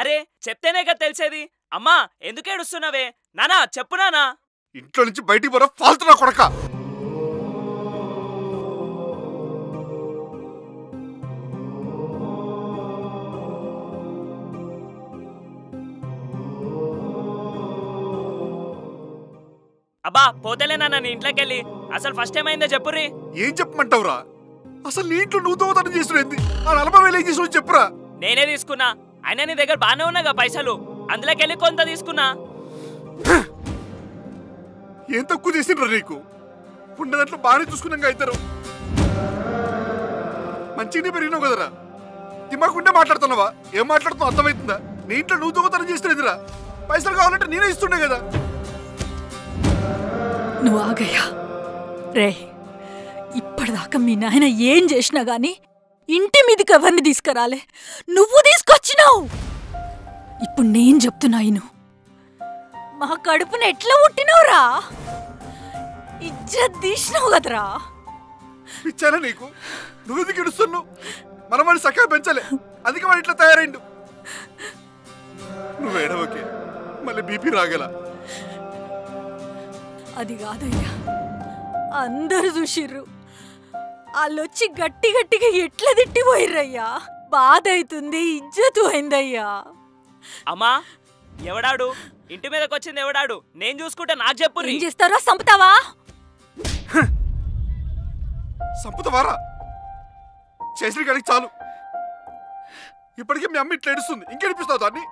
అరే చెప్తేనే కదా తెలిసేది. అమ్మా ఎందుకు ఏడుస్తున్నావే? నానా చెప్పు నానా. ఇంట్లో నుంచి బయటికి పోరా ఫాల్తున్నా కొడక. అబ్బా పోతేలే నాన్న నీ ఇంట్లోకి వెళ్ళి. అసలు ఫస్ట్ టైం అయిందో చెప్పుర్రీ. ఏం చెప్పమంటావురా? అసలు నీ ఇంట్లో నువ్వు దోవతనం చేసినది ఆ 40,000 ఏం చేసి చెప్పురా. నేనే తీసుకున్నా. అయినా నీ దగ్గర బాగానే ఉన్నాగా పైసలు, అందులోకెళ్ళి కొంత తీసుకున్నా. ఏం తక్కువ చేసిండ్రా నీకు? ఉన్న దాంట్లో బాగానే చూసుకున్నాగా ఇద్దరు. మంచిగానే పెరిగినావు కదరా. దిమాకుంటే మాట్లాడుతున్నావా? ఏం మాట్లాడుతున్నావు అర్థమవుతుందా? నీ ఇంట్లో నువ్వు దొంగతనం చేసినదిరా. పైసలు కావాలంటే నేనే ఇస్తుండే కదా. నువ్వు ఆగయ్యా రే. ఇప్పటిదాకా మీ నాయన ఏం చేసినా గాని ఇంటి మీదకి ఎవరిని తీసుకురాలే, నువ్వు తీసుకొచ్చినావు. ఇప్పుడు నేను చెప్తున్నా ఇను. మా కడుపుని ఎట్లా పుట్టినవురా? ఇజ్జత్ తీసినావు కదరా. ఇచ్చానా నీకు? నువ్వెందుకు ఇడుస్తున్నావు? మనం వాడిని చక్కగా పెంచలే, అందుకే వాడు ఇట్లా తయారైండు. నువ్వు ఏడవకే, మళ్ళీ బీపీ రాగల. అది కాదయ్యా, అందరూ చూసిర్రు. వాళ్ళొచ్చి గట్టి గట్టిగా ఎట్లా తిట్టిపోయిర్రయ్యా. బాధ అవుతుంది, ఇజ్జత్ పోయిందయ్యా. అమ్మా ఎవడాడు? ఇంటి మీదకి వచ్చింది ఎవడాడు? నేను చూసుకుంటే నాకు చెప్పు. ఏం చేస్తారో సంపుతావా? సంపుతావారా? చేసిన కాడికి చాలు. ఇప్పటికే మీ అమ్మ ఇట్లా ఏడుస్తుంది, ఇంకేడిపిస్తావు దాన్ని?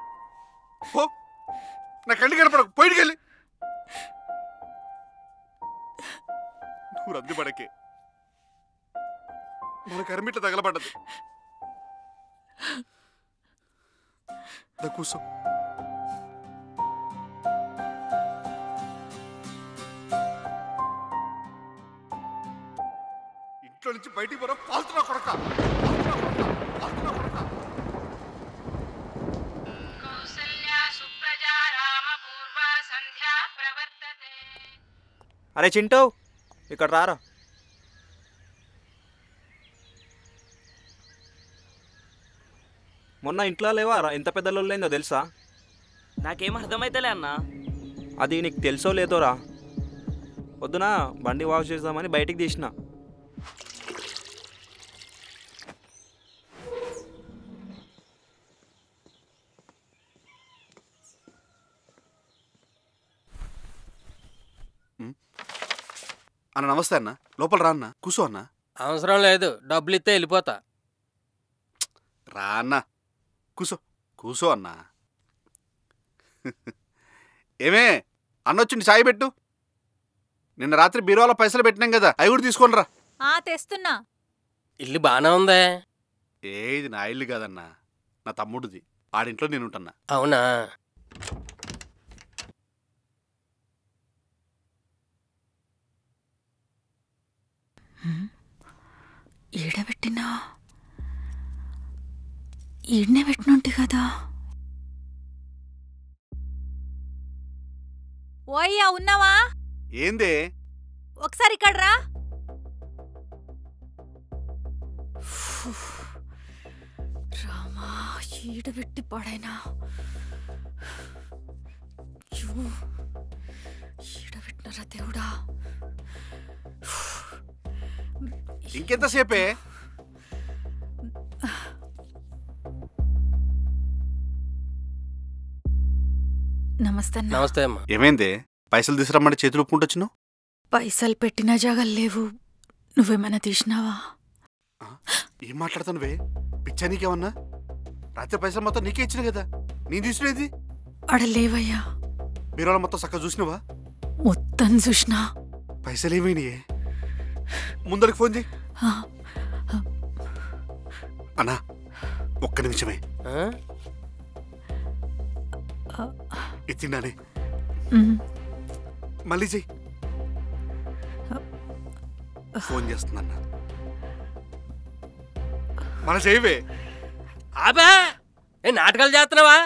పో, నా కళ్ళు కనపడకు, పోయిడికెళ్ళి. నువ్వు రద్దు పడకే, మన కరమిట్ల తగలబడ్డది. కూర్చో. ఇంట్లో నుంచి బయటికి పోరా ఫాల్తున్నా కొడక. అరే చింటూ, ఇక్కడ రారా. మొన్న ఇంట్లో లేవా? ఎంత పెద్ద లొల్లైందో తెలుసా? నాకేం అర్థమైతలే అన్నా. అది నీకు తెలుసో లేదోరా. పొద్దున బండి వాష్ చేద్దామని బయటికి తీసిన. అన్న నమస్తే అన్న, లోపల రా అన్న, కూర్చో అన్న. అవసరం లేదు, డబ్బులు ఇస్తే వెళ్ళిపోతా. రా అన్న, కూసో కూసో అన్న. ఏమే అన్నొచ్చింది, చాయ్ పెట్టు. నిన్న రాత్రి బీరువాలో పైసలు పెట్టినాం కదా, అవి కూడా తీసుకొని రా. తెస్తున్నా. ఇల్లు బానే ఉందే. ఇది నా ఇల్లు కాదన్నా, నా తమ్ముడిది. ఆడింట్లో నేను ఉంటున్నా. అవునా? ఈడబెట్టినా ఈడనే పెట్టినుంటి కదా. ఓయ్యా ఉన్నావా? ఏందే? ఒకసారి ఇక్కడ రా. రామా, ఈడబెట్టి పడైనా. ఈడబెట్టినరా దేవుడా. ఇంకెంతసేపే? నమస్తే. నమస్తే అమ్మా. ఏమైందే? పైసలు తీసుకురమ్మంటే చేతులు ఒప్పుకుంటొచ్చినావు? పైసలు పెట్టిన జాగాలు లేవు, నువ్వేమైనా తీసినావా? ఏం మాట్లాడుతానువే? పిచ్చా నీకేమన్నా? రాత్రి పైసలు మొత్తం నీకే ఇచ్చిన కదా, నేను తీసుకునేది? అడ లేవయ్యా. బీరువాలో మొత్తం చక్కగా చూసినావా? మొత్తం చూసినా. పైసలు ఏమైనాయే? ముందరికి ఫోన్ చేయి. అన్నా ఒక్క నిమిషమే, ఎత్తిండానే. మళ్ళీ చెయ్యి. ఫోన్ చేస్తుందన్నా, మన చెయ్యవే. ఆబా, ఏ నాటకాలు చేస్తున్నావా?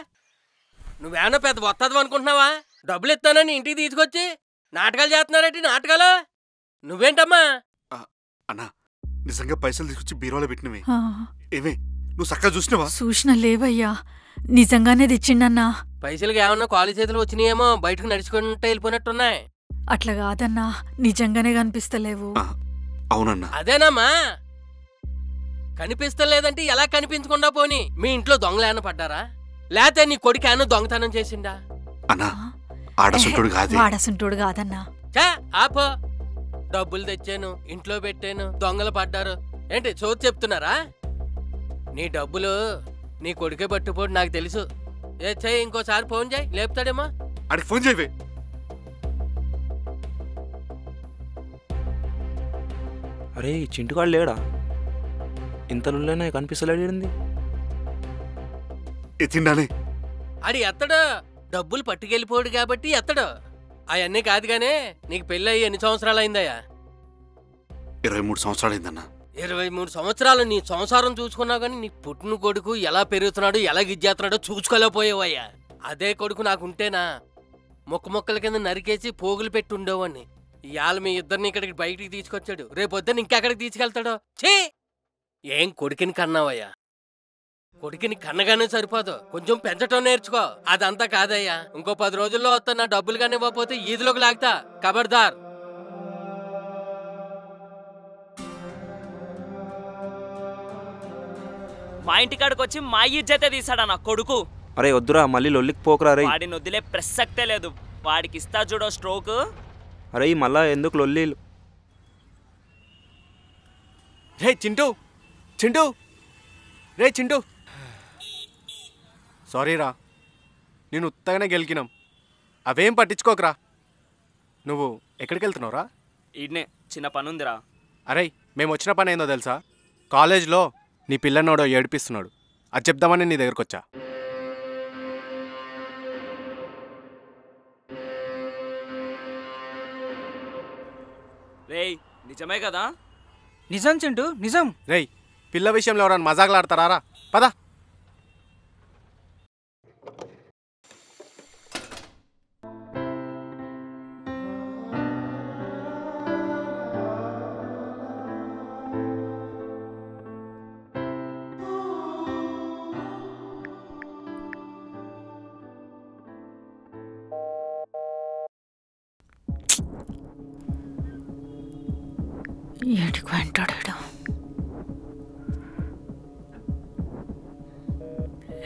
నువ్వేమన్నా పెద్ద వస్తావు అనుకుంటున్నావా? డబ్బులు ఇస్తానని ఇంటికి తీసుకొచ్చి నాటకాలు చేస్తున్నారేంటి? నాటకాలు నువ్వేంటమ్మా? అన్నా నిజంగా పైసలు తీసుకొచ్చి బీరువాలో పెట్టినవే. ఏమే నువ్వు చక్కగా చూసినావా? చూసిన లేవయ్యా, నిజంగానే తెచ్చిండన్నా. పైసలకి ఏమన్నా కాలేజ్ చేతులు వచ్చినాయేమో బయటకు నడుచుకుంటూ వెళ్ళిపోయినట్టున్నాయి. అట్లా కాదన్నా, నిజంగానే కనిపిస్తలేవు. అవునన్నా. అదేనమ్మా, కనిపిస్తలేదంటే ఎలా కనిపించకుండా పోని? మీ ఇంట్లో దొంగలు ఏమన్నా పడ్డారా? లేతే నీ కొడుకు ఏమన్నా దొంగతనం చేసిండా? అన్నా ఆడసుంటుడు కాదు. వాడసుంటుడు కాదన్నా. చా ఆపో. డబ్బులు తెచ్చాను, ఇంట్లో పెట్టాను, దొంగలు పడ్డారు ఏంటి చోటు చెప్తున్నారా? నీ డబ్బులు నీ కొడుకే పట్టుపోడు నాకు తెలుసు. ఏ చెయ్యి, ఇంకోసారి ఫోన్ చేయి, లేపుతాడేమో. అడిగి ఫోన్ చేయవే. అరే చింటుగాడు లేడా? ఇంతలోనే కనిపిస్తలేడు. ఎత్తిండానే. ఆడి ఎత్తడు, డబ్బులు పట్టుకెళ్ళిపోడు కాబట్టి ఎత్తడు. అవన్నీ కాదు గానే, నీకు పెళ్ళి అయ్యి ఎన్ని సంవత్సరాలు అయిందయ్యా? 23 సంవత్సరాలు అయిందన్నా. 23 సంవత్సరాలు నీ సంసారం చూసుకున్నావు కానీ నీ పుట్టిన కొడుకు ఎలా పెరుగుతున్నాడో ఎలా గిజ్జేస్తున్నాడో చూసుకోలేకపోయావయ్యా. అదే కొడుకు నాకుంటేనా మొక్కల కింద నరికేసి పోగులు పెట్టి ఉండేవాడిని. ఇవాళ మీ ఇద్దరిని ఇక్కడికి బయటికి తీసుకొచ్చాడు, రేపొద్దున ఇంకెక్కడికి తీసుకెళ్తాడో. ఛీ, ఏం కొడుకుని కన్నావయ్యా? కొడుకుని కన్నగానే సరిపోదు, కొంచెం పెంచటం నేర్చుకో. అదంతా కాదయ్యా, ఇంకో 10 రోజుల్లో వస్తా. నా డబ్బులు కానీ ఇవ్వకపోతే ఈదిలోకి లాగుతా, ఖబర్దార్. మా ఇంటికాడికి వచ్చి మా ఇజ్జతే తీసాడా నా కొడుకు. అరే వద్దురా, మళ్ళీ లొల్లికి పోకరా. రే వాడిని వదిలే ప్రసక్తే లేదు. వాడికి ఇస్తా చూడో స్ట్రోక్. అరే మళ్ళా ఎందుకు లొల్లీలు? రే చింటూ, చింటూ, రే చింటూ. సారీరా, నేను ఉత్తగానే గెలికినాం. అవేం పట్టించుకోకరా. నువ్వు ఎక్కడికి వెళ్తున్నావురా? ఈడ్నే చిన్న పనుందిరా. అరే మేము వచ్చిన పని ఏందో తెలుసా? కాలేజ్లో నీ పిల్లనోడో ఏడిపిస్తున్నాడు, అది చెప్దామని నీ దగ్గరకు వచ్చా. రేయ్ నిజమే కదా? నిజం చింటూ, నిజం. రేయ్, పిల్ల విషయంలో ఎవరైనా మజాకులాడతారా? పదా. ఏడికి వెంటాడాడు?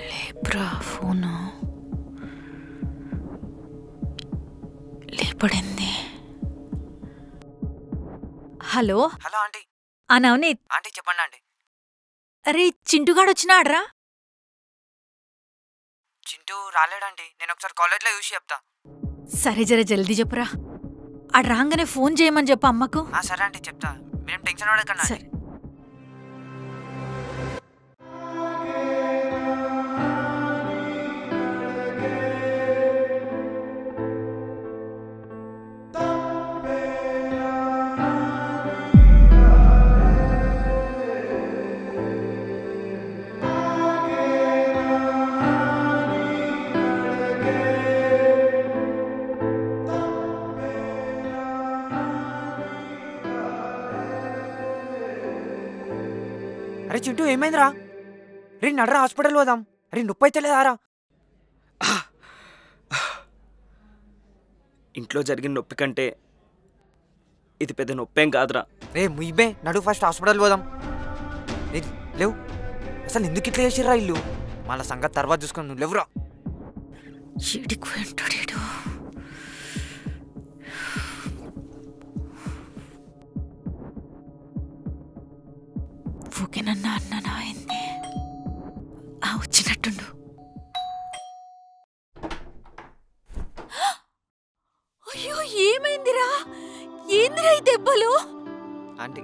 లేపురా ఫోను. లేపడింది. Hello hello aunty. Navneet. Aunty చెప్పండి ఆంటీ. అరే చింటుగాడు వచ్చినాడ్రా? చింటూ రాలేడంటీ, నేను ఒకసారి కాలేజ్లో చూసి చెప్తా. సరే జర జల్దీ చెప్పురా. ఆడు రాగానే ఫోన్ చేయమని చెప్పు అమ్మకు. సరే ఆంటీ చెప్తా, మీరేం టెన్షన్ పడకండి. సరే. అరే చింటూ ఏమైందిరా? రే నడరా, హాస్పిటల్ పోదాం. అరే నొప్పి అయితే లేదారా? ఇంట్లో జరిగిన నొప్పి కంటే ఇది పెద్ద నొప్పేం కాదురా. రే ముయ్యబే, నడు ఫస్ట్ హాస్పిటల్ పోదాం. లేవు, అసలు ఎందుకు ఇట్లా చేసిర్రా ఇల్లు? మళ్ళా సంగతి తర్వాత చూసుకొని నువ్వు లేవురా. ఏడికి వెంటాడాడు? ఓకేనన్నా అన్నానా అయింది. వచ్చినట్టుండు. అయ్యో ఏమైందిరా? ఏందిరా ఈ దెబ్బలు? ఆంటీ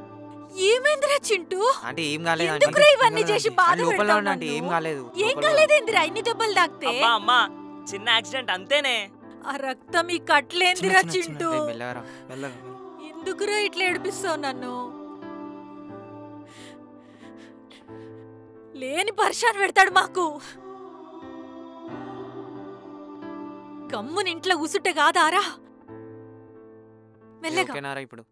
ఏమైందిరా చింటూ? ఆంటీ ఏం కాలేదు. ఎందుకురా ఇవన్నీ చేసి బాధ లోపల పెడతావు ఉండు ఆంటీ, నన్ను? ఏం కాలేదు. ఏం కాలేదేందిరా ఇన్ని దెబ్బలు తాకితే? అబ్బా అమ్మా, చిన్న యాక్సిడెంట్ అంతేనే. ఆ రక్తం ఈ కట్లేందిరా చింటూ? మెల్లగరా, మెల్లగా. ఎందుకురా ఇట్లా ఏడిపిస్తావు నన్ను? లేని పరిశాన్ పెడతాడు మాకు. గమ్ముని ఇంట్లో కూసుంటే కాదారా? మెల్లగా. ఓకేనారా ఇప్పుడు?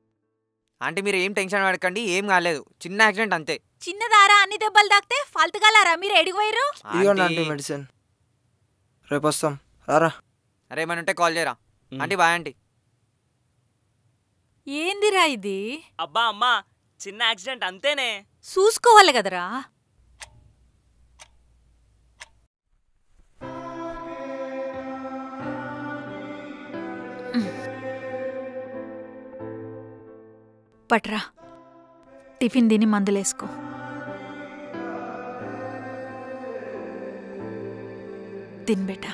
ఆంటీ మీరు ఏం టెన్షన్ పడకండి, ఏం కాలేదు, చిన్న యాక్సిడెంట్ అంతే. చిన్నదారా? అన్ని దెబ్బలు తాకితే ఫాల్తుగాలారా? మీరు ఎడిగిపోయారు? ఆంటీ, మెడిసిన్ రేపు వస్తాం రారా. అరే ఏమైనా ఉంటే కాల్ చేయరా. Aunty bye aunty. ఏందిరా ఇది? అబ్బా అమ్మా, చిన్న యాక్సిడెంట్ అంతేనే. చూసుకోవాలి కదరా. పట్రా, టిఫిన్ తిని మందులేసుకో. తినబెట్టా.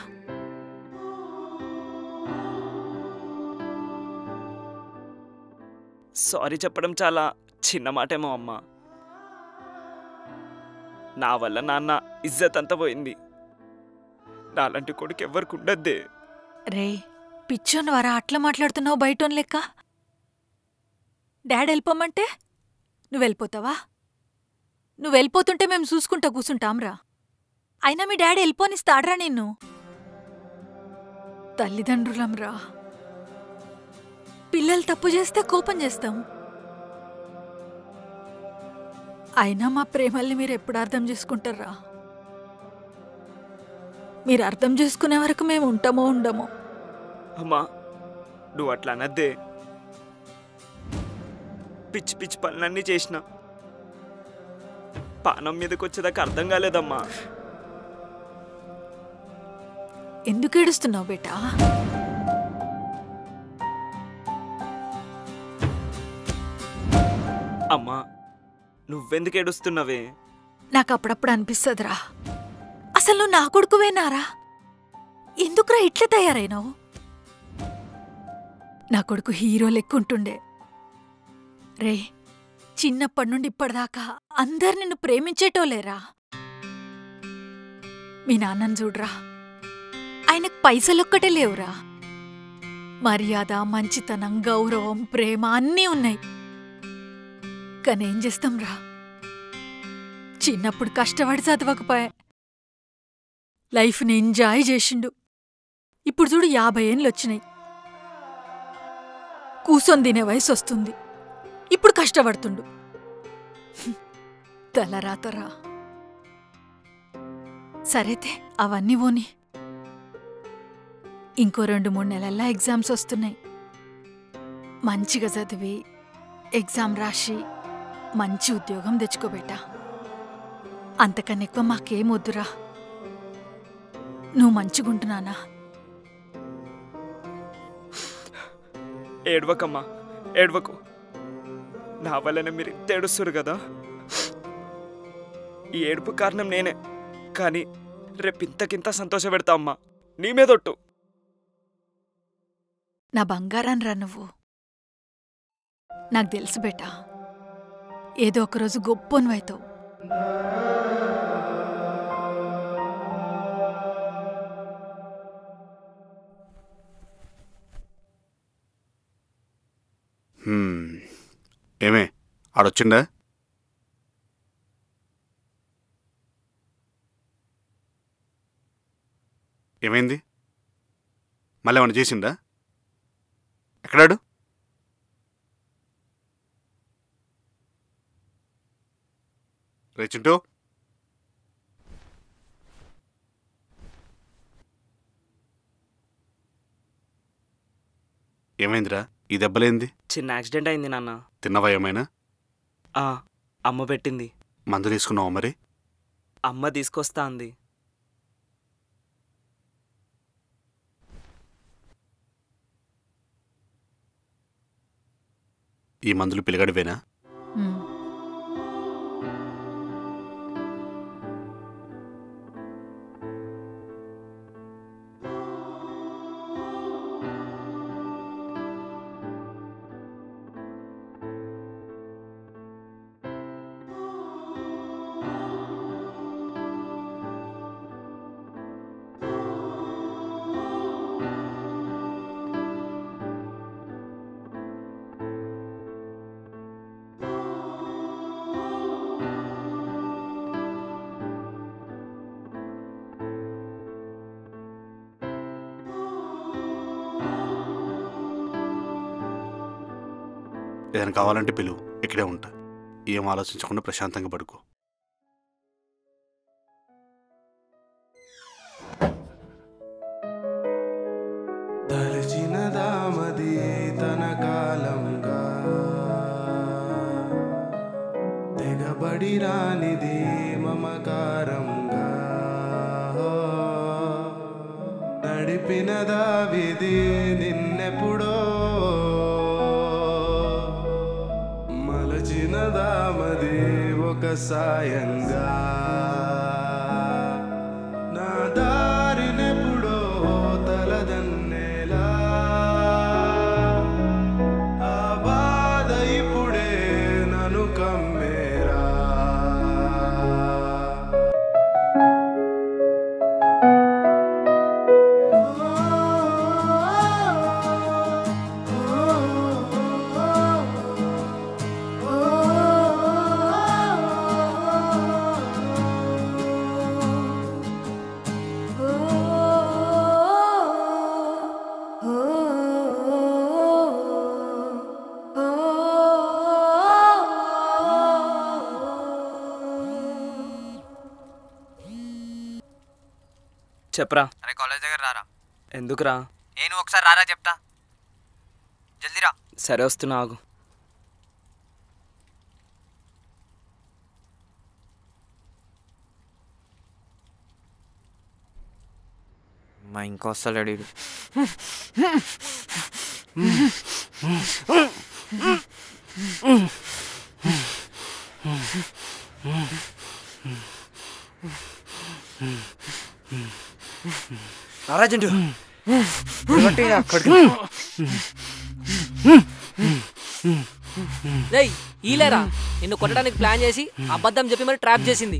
సారీ చెప్పడం చాలా చిన్న మాటేమో అమ్మా. నా వల్ల నాన్న ఇజ్జత్ అంతా పోయింది. నాలాంటి కొడుకు ఎవరికి ఉండద్దే. రే పిచ్చోని వారా అట్లా మాట్లాడుతున్నావు బయటోని లెక్క? డాడీ వెళ్ళిపోమంటే నువ్వు వెళ్ళిపోతావా? నువ్వు వెళ్ళిపోతుంటే మేము చూసుకుంటా కూసుంటాంరా. అయినా మీ డాడీ వెళ్ళిపోనిస్తాడ్రా నిన్ను? తల్లిదండ్రులంరా. పిల్లలు తప్పు చేస్తే కోపం చేస్తాం. అయినా మా ప్రేమల్ని మీరు ఎప్పుడు అర్థం చేసుకుంటారా? మీరు అర్థం చేసుకునే వరకు మేము ఉంటామో ఉండమో. అమ్మా నువ్వు అట్లా అనద్దే. పిచ్చి పిచ్చి పనులన్నీ చేసిన పానం మీదకి వచ్చేదాకా అర్థం కాలేదమ్మా. ఎందుకు ఏడుస్తున్నావు బేటా? అమ్మా నువ్వెందుకు ఏడుస్తున్నావే? నాకు అప్పుడప్పుడు అనిపిస్తుందిరా, అసలు నువ్వు నా కొడుకువేనారా? ఎందుకురా ఇట్లా తయారైనావు? నా కొడుకు హీరో లెక్కుంటుండే రే. చిన్నప్పటి నుండి ఇప్పటిదాకా అందరు నిన్ను ప్రేమించేటోలేరా. మీ నాన్నని చూడరా, ఆయనకు పైసలొక్కటే లేవురా. మర్యాద, మంచితనం, గౌరవం, ప్రేమ అన్నీ ఉన్నాయి. కానేం చేస్తాంరా, చిన్నప్పుడు కష్టపడి చదవకపోయా, లైఫ్ని ఎంజాయ్ చేసిండు. ఇప్పుడు చూడు 50 ఏళ్ళు వచ్చినాయి, కూసొని తినే వయసు వస్తుంది. ఇప్పుడు కష్టపడుతుండు. తలరాతరా. సరైతే అవన్నీ పోని, ఇంకో 2-3 నెలల్లో ఎగ్జామ్స్ వస్తున్నాయి. మంచిగా చదివి ఎగ్జామ్ రాసి మంచి ఉద్యోగం తెచ్చుకోబెట్టా. అంతకన్నా ఎక్కువ మాకేం వద్దురా. నువ్వు మంచిగుంటున్నానా? ఏడవకమ్మా, ఏడవకు. నా వల్లనే మీరు ఇంత ఏడుస్తారు కదా. ఈ ఏడుపు కారణం నేనే, కానీ రేపు ఇంతకింత సంతోష పెడతా అమ్మా. నీ మీదొట్టు. నా బంగారాన్ రా నువ్వు. నాకు తెలుసు బేటా, ఏదో ఒకరోజు గొప్పనివైతావు. ఏమే ఆడొచ్చిండా? ఏమైంది? మళ్ళీ ఏమన్నా చేసిండా? ఎక్కడాడు? రే చింటూ, ఏమైందిరా? ఈ దెబ్బలేంది? చిన్న యాక్సిడెంట్ అయింది నాన్న. తిన్నవా ఏమైనా? అమ్మ పెట్టింది. మందు తీసుకున్నావా మరి? అమ్మ తీసుకొస్తా అంది. ఈ మందులు పిల్లగడివేనా? ఏదైనా కావాలంటే పిలువు, ఇక్కడే ఉంటా. ఏం ఆలోచించకుండా ప్రశాంతంగా పడుకో. తన కాలంగా తెగబడి రానిది మమకారంగా నడిపినదా విధి నిన్నెప్పుడో మలచినదా మది ఒక సాయంగా నా దారినెప్పుడో తలదన్నేలా ఆ బాధ ఇప్పుడే నన్ను కమ్మేరా చెప్పరా. అరే కాలేజ్ దగ్గర రారా. ఎందుకురా? నేను ఒకసారి రారా చెప్తా. జల్దీ రా. సరే వస్తున్నా, ఆగు. మా ఇంకా వస్తలేడు. రారాజంటు రేయ్ ఈలేరా నిన్ను కొట్టడానికి ప్లాన్ చేసి అబద్ధం చెప్పి మరి ట్రాప్ చేసింది.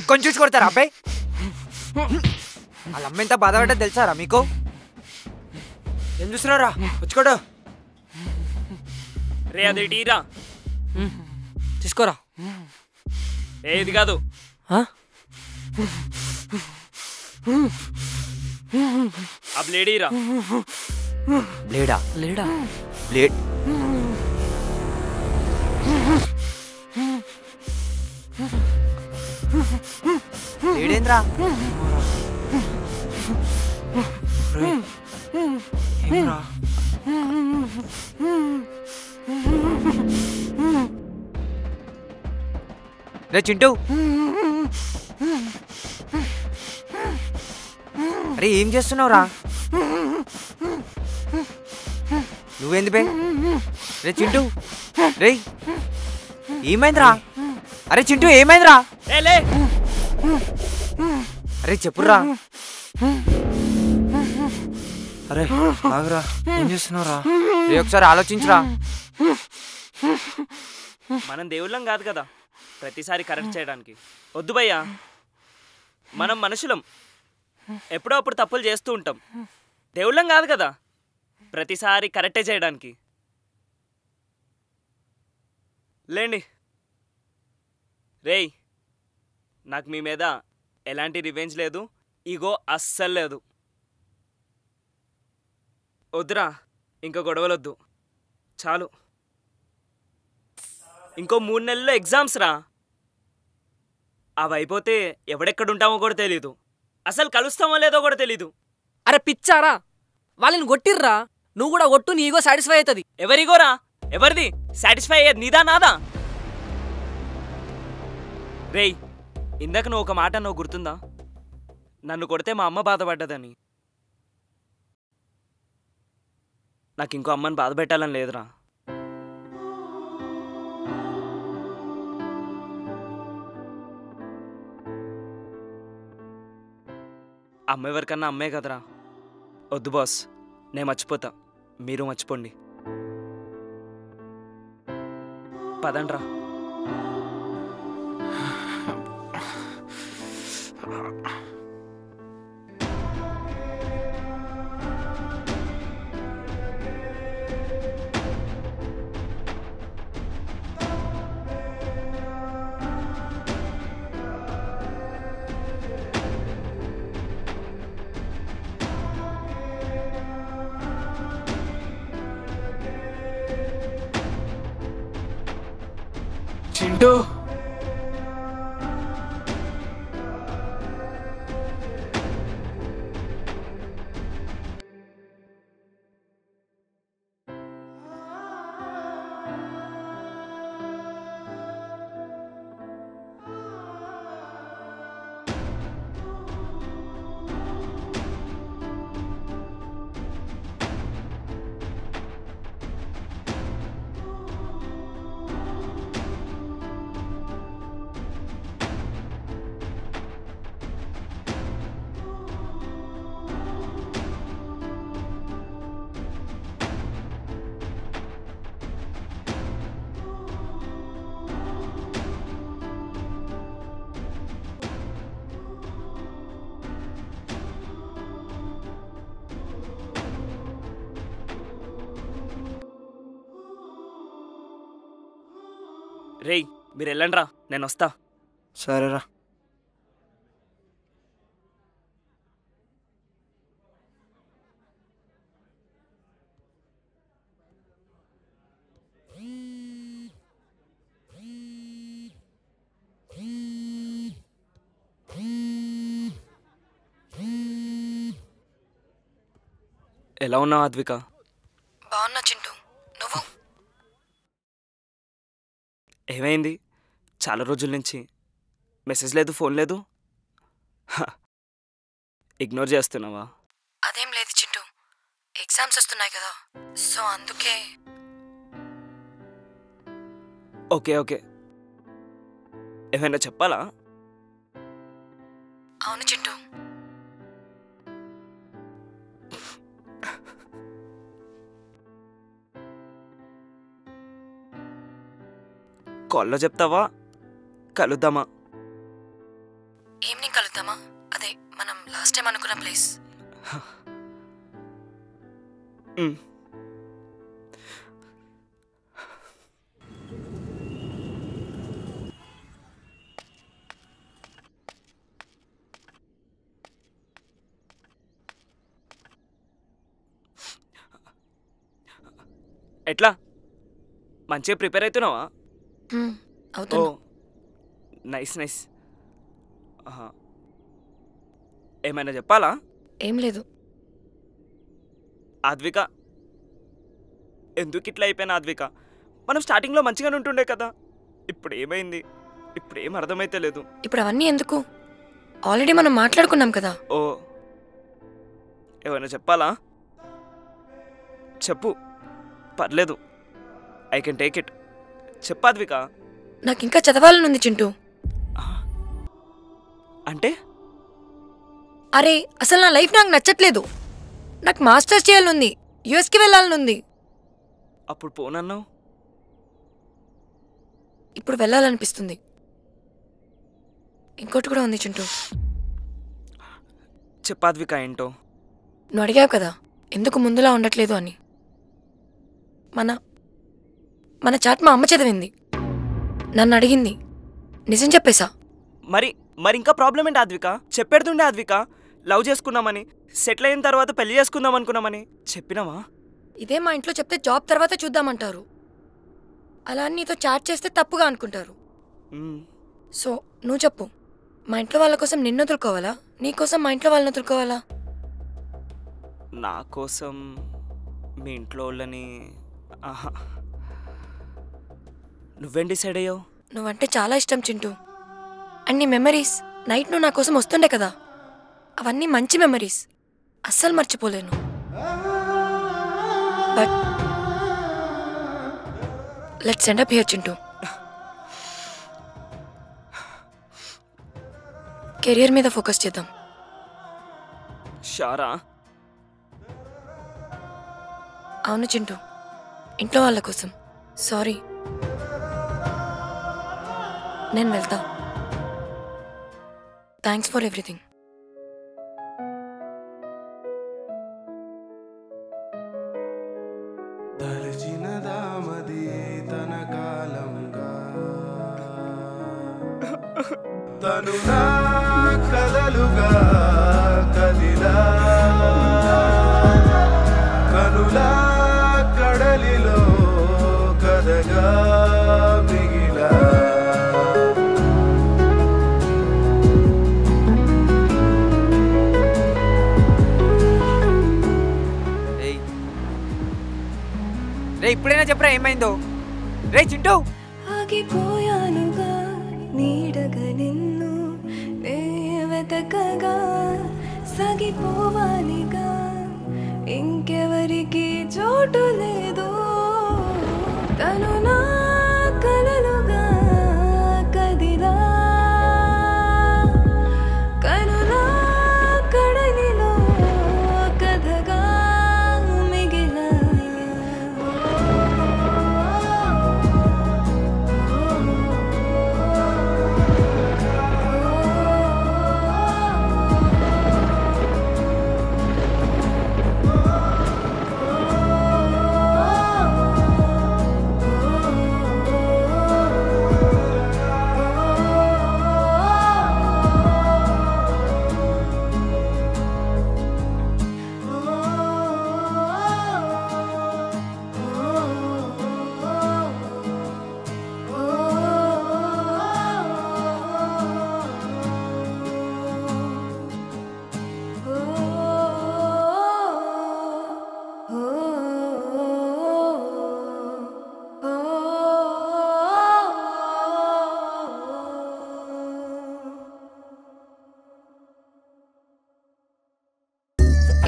కొంచెం చూసి కొడతారా అబ్బాయి? వాళ్ళ అమ్మ ఎంత బాధపడ్డా తెలుసారా మీకు? ఏం చూస్తున్నారా? వచ్చుకోడు. రే అది టీరా తీసుకోరా. ఏది కాదు, ఆ బ్లేడీరా. బ్లేడా? లేడా? బ్లేడ్ బ్లేడేంద్రా? రే చింటూ, అరే ఏం చేస్తున్నావురా? నువ్వేంది బే? రే చింటూ, రే ఏమైందిరా? అరే చింటూ ఏమైందిరా? అరే చెప్పురా. అరే ఆగురా, ఏం చేస్తున్నావురా? రే ఒకసారి ఆలోచించురా. మనం దేవుళ్ళం కాదు కదా ప్రతిసారి కరెక్ట్ చేయడానికి. వద్దు భయ్యా, మనం మనుషులం, ఎప్పుడో అప్పుడు తప్పులు చేస్తూ ఉంటాం. దేవుళ్ళం కాదు కదా ప్రతిసారి కరెక్టే చేయడానికి. లేండి. రేయ్, నాకు మీ మీద ఎలాంటి రివెంజ్ లేదు, ఈగో అస్సలు లేదు. వద్దురా, ఇంకా గొడవలొద్దు, చాలు. ఇంకో 3 నెలల్లో ఎగ్జామ్స్ రా. అవి అయిపోతే ఎవడెక్కడుంటామో కూడా తెలీదు, అసలు కలుస్తామో లేదో కూడా తెలీదు. అరే పిచ్చారా, వాళ్ళని కొట్టిర్రా, నువ్వు కూడా కొట్టు, నీ ఈగో సాటిస్ఫై అవుతుంది. ఎవరిగోరా? ఎవరిది సాటిస్ఫై అయ్యేది? నీదా నాదా? రేయ్, ఇందాక నువ్వు ఒక మాట నువ్వు గుర్తుందా? నన్ను కొడితే మా అమ్మ బాధపడ్డదని. నాకు ఇంకో అమ్మని బాధ పెట్టాలని లేదురా. అమ్మ ఎవరికన్నా అమ్మే కదరా. వద్దు బాస్, నేను మర్చిపోతా, మీరు మర్చిపోండి. పదండ్రా. చింటూ రేయ్ మీరు వెళ్ళండి రా, నేను వస్తా. సరేరా. ఎలా ఉన్నావు అద్విక? బాగున్నా చింటూ, నువ్వు? ఏమైంది? చాలా రోజుల నుంచి మెసేజ్ లేదు, ఫోన్ లేదు. ఇగ్నోర్ చేస్తున్నావా? అదేం లేదు చింటూ, ఎగ్జామ్స్ వస్తున్నాయి కదా, సో అందుకే. ఓకే ఓకే, ఏమైనా చెప్పాలా? అవును చింటూ. కాల్లో చెప్తావా, కలుద్దామా? ఈవినింగ్ కలుద్దామా? అదే మనం లాస్ట్ టైం అనుకున్న ప్లేస్. ఎట్లా, మంచిగా ప్రిపేర్ అవుతున్నావా? ఓ నైస్ నైస్. ఏమైనా చెప్పాలా? ఏం లేదు. ఆద్విక, ఎందుకు ఇట్లా అయిపోయినా ఆద్విక? మనం స్టార్టింగ్లో మంచిగానే ఉంటుండే కదా, ఇప్పుడు ఏమైంది? ఇప్పుడు ఏం అర్థమైతే లేదు. ఇప్పుడు అవన్నీ ఎందుకు? ఆల్రెడీ మనం మాట్లాడుకున్నాం కదా. ఓ ఏమైనా చెప్పాలా? చెప్పు, పర్లేదు, ఐ కెన్ టేక్ ఇట్. చెప్పు ఆద్విక. నాకు ఇంకా చదవాలనుంది చింటూ. అంటే? అరే అసలు నా లైఫ్ నాకు నచ్చట్లేదు. నాకు మాస్టర్స్ చేయాలనుంది, యుఎస్కి వెళ్ళాలనుంది. అప్పుడు పోనన్నావు. ఇప్పుడు వెళ్ళాలనిపిస్తుంది. ఇంకోటి కూడా ఉంది చింటూ. చెప్పాద్విక ఏంటో. నువ్వు అడిగావు కదా ఎందుకు ముందులా ఉండట్లేదు అని. మన చాట్ మా అమ్మ చదివింది, నన్ను అడిగింది, నిజం చెప్పేశా. మరి ఇంకా ప్రాబ్లం ఏంటి ఆద్విక? చెప్పేడుతుండే ఆద్విక, లవ్ చేసుకున్నామని, సెటిల్ అయిన తర్వాత పెళ్లి చేసుకుందాం అనుకున్నామని చెప్పినావా? ఇదే మా ఇంట్లో చెప్తే జాబ్ తర్వాత చూద్దామంటారు. అలా నీతో చాట్ చేస్తే తప్పుగా అనుకుంటారు. సో నువ్వు చెప్పు, మా ఇంట్లో వాళ్ళ కోసం నిన్ను వదులుకోవాలా, నీకోసం మా ఇంట్లో వాళ్ళని వదులుకోవాలా? నా కోసం మీ ఇంట్లో వాళ్ళని. ఆహా, నువ్వేం డిసైడ్ అయ్యావు? నువ్వంటే చాలా ఇష్టం చింటూ. అన్ని మెమరీస్ నైట్ నువ్వు నా కోసం వస్తుండే కదా, అవన్నీ మంచి మెమరీస్, అస్సలు మర్చిపోలేను. But let's end up here Chintu. Career మీద ఫోకస్ చేద్దాం. షారా? అవును చింటూ, ఇంట్లో వాళ్ళ కోసం. సారీ, నేను వెళ్తా. Thanks for everything. తలచినదామది తన కాలంగా, తను నా కదలుగా కదిలా, కనులా కడలిలో కదగా మిగిలా. రే ఇప్పుడైనా చెప్పరా ఏమైందో? రే చింటూ. ఆగిపోయానుగా నీడగా నిన్ను నే వెతకగా, సాగిపోవాలిగా ఇంకెవరికి చోటు లేదు. తను నా కలలుగా కదిలా, కనులా కడలిలో కథగా మిగిలా.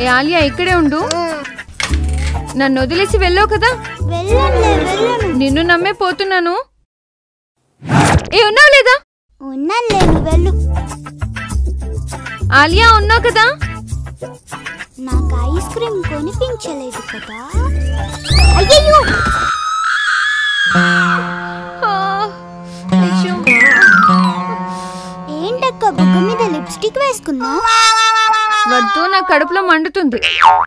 ఏ ఆలియా ఇక్కడే ఉండు. నన్ను వదిలేసి వెళ్ళావు కదా, నిన్ను నమ్మే పోతున్నాను. ఏ ఉన్నావు లేదా? ఉన్నాను, వెళ్ళు. ఆలియా ఉన్నావు కదా? నాకు ఐస్ క్రీమ్ కొనిపించలేదు కదా. అయ్యయ్యో, ఏంటక్క బుగ్గ మీద లిప్స్టిక్ వేసుకున్నా? వద్దు, నా కడుపులో మండుతుంది.